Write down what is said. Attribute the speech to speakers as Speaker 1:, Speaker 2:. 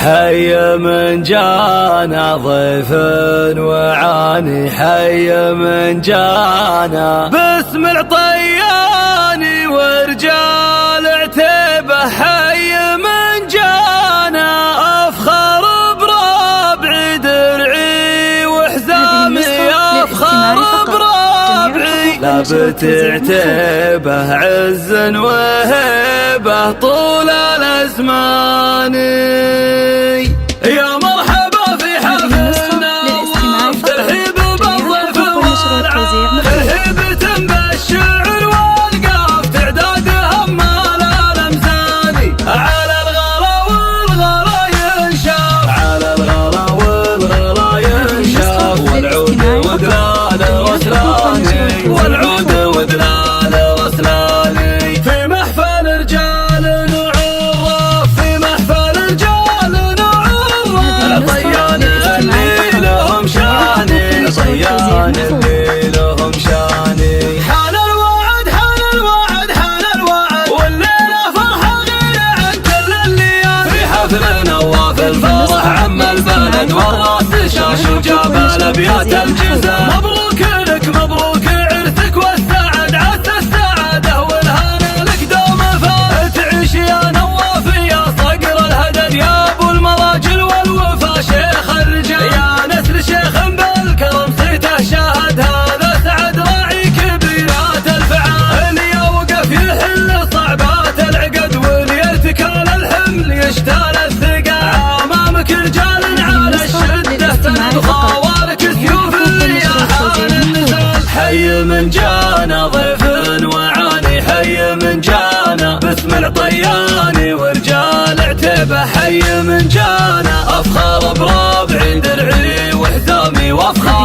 Speaker 1: حي من جانا ضيف وعاني، حي من جانا باسم العطياني ورجال عتيبه، حي من جانا افخر بربعي درعي وحزامي، افخر بربعي لابت عتيبه عز وهيبه طول الازمان. يا مرحبا في حفلنا وترحيب بالضيف والعام، ترحيبة بالشعر والقاف تعداد همال الامثال، على الغلا والغلا ينشاف، على الغلا والغلا ينشاف، والعود ودلال وسلاني، والعود ودلال وسلاني، في محفل رجال نعرف، في محفل رجال نعرف، العطيان اللي لهم شاني، العطيان اللي لهم شاني. حان الوعد حان الوعد حان الوعد، والليلة فرحة غير عن كل الليالي، في حفل نواف الفرح عم البلد والراس شاش وجاب الابيات الجزاء. مبروك لك مبروك عرسك والسعد، عسى السعادة والهنا لك دوم فات، تعيش يا نواف يا صقر الهدد، يا ابو المراجل والوفا شيخ الرجال، يا نسل شيخ بالكرم صيته شاهد، هذا سعد راعي كبيرات الفعال، اللي يوقف يحل صعبات العقد، واللي يرتكال الحمل يشتال الثقال، امامك رجال على الشده سند خوارك سيوف الرياحان النزال. حي من جانا ضيف وعاني، حي من جانا باسم العطياني ورجال عتيبه، حي من جانا افخر بربعي درعي وحزامي، وافخر